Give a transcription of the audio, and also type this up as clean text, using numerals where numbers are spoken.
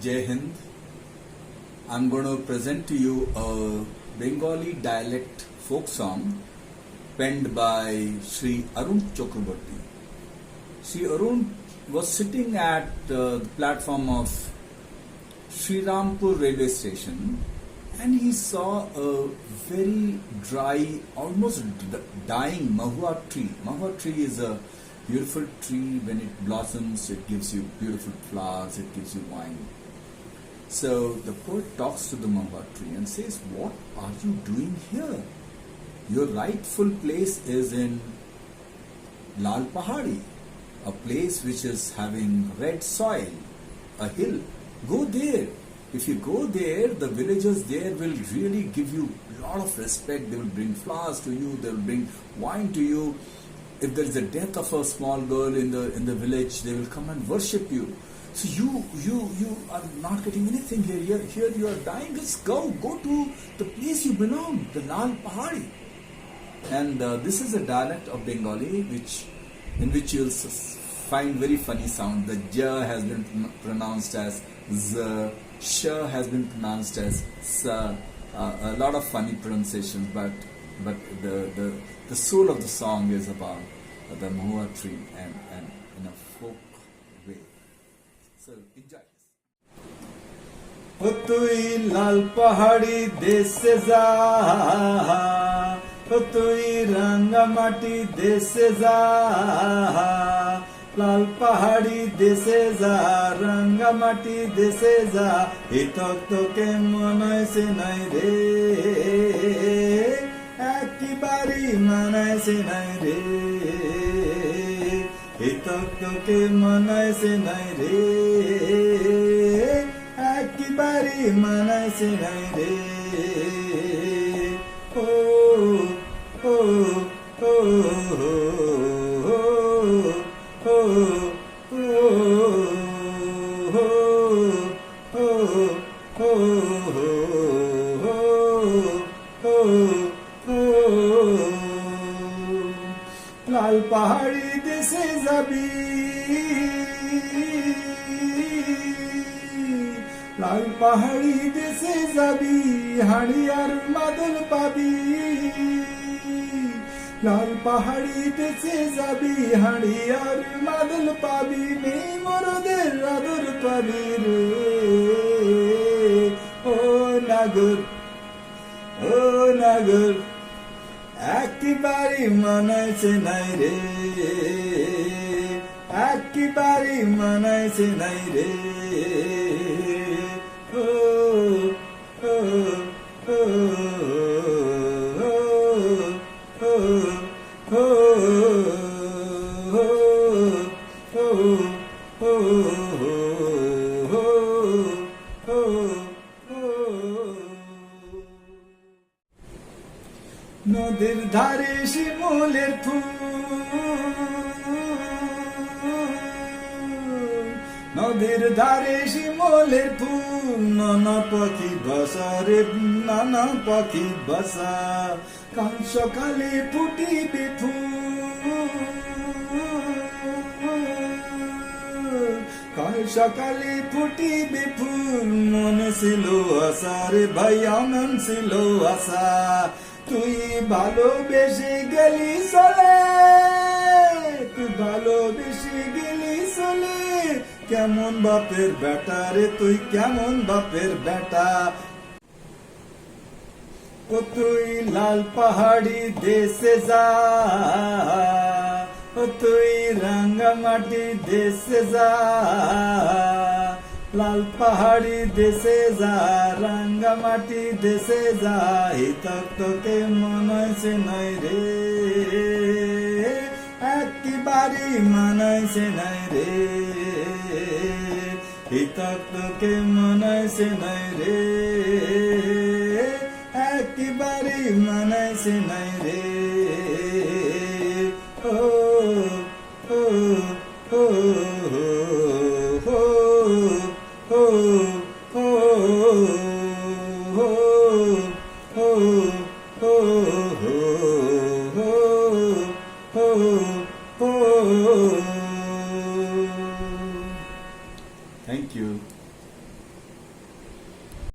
Jai Hind. I'm going to present to you a Bengali dialect folk song penned by Sri Arun Chakraborty. Sri Arun was sitting at the platform of Sri Rampur railway station and he saw a very dry, almost dying mahua tree. Mahua tree is a beautiful tree. When it blossoms, it gives you beautiful flowers, it gives you wine. So the poet talks to the mahua tree and says, "What are you doing here? Your rightful place is in Lal Pahadi, a place which is having red soil, a hill. Go there. If you go there, the villagers there will really give you a lot of respect. They will bring flowers to you. They will bring wine to you. If there is a death of a small girl in the village, they will come and worship you. So you are not getting anything here. Here you are dying. Just go to the place you belong, the Lal Pahadi." And this is a dialect of Bengali in which you'll find very funny sound. The J has been pronounced as Z, Sh has been pronounced as S. A lot of funny pronunciations, but the soul of the song is about the mahua tree and in a folk way. So enjoy this. O tui lal pahadi deshe ja, o tui rangamati deshe ja, লাল পাহাড়ি দেশে যা রাঙ্গামাটি দেশে যা এই তত্ত্বকে মনাইছে নাই রে একেবারে মানাইছে নাই রে এই তত্ত্বকে মনাইছে নাই রে একেবারে মানাইছে নাই রে ও ও ও লাল পাহাড়ি দেশে যাবি লাল পাহাড়ি দেশে যাবি হাড়ি আর মাদল পাবি লাল পাহাড়ি দেশে যাবি হাড়ি আর মাদল পাবি নেই মরদের আদর পাবি রে ও নাগর একেবারে মানাইছে নাই রে একেবারে মানাইছে নাই রে ও ও ও নদীর ধারে শিমুলের ফুল নদীর ধারে শিমুলের ফুল নানা পাখি ভাষা রে নানা পাখি ভাষা কাল সকালে ফুটিবে ফুল কাল সকালে ফুটিবে ফুল মনে ছিল আশা রে ভাইয়া মন ছিল আশা তুই ভালোবেসে গেলি চলে তুই ভালোবেসে গেলি চলে কেমন বাপের বেটা রে তুই কেমন বাপের বেটা ও তুই লাল পাহাড়ি দেশে যা ও তুই রাঙ্গামাটি দেশে যা লাল পাহাড়ি দেশে যা রাঙ্গামাটি দেশে যা এই তত্ত্বকে মনাইছে নাই রে একেবারে মানাইছে নাই রে এই তত্ত্বকে মনাইছে নাই রে একেবারে মানাইছে নাই রে ও ও ও Thank you.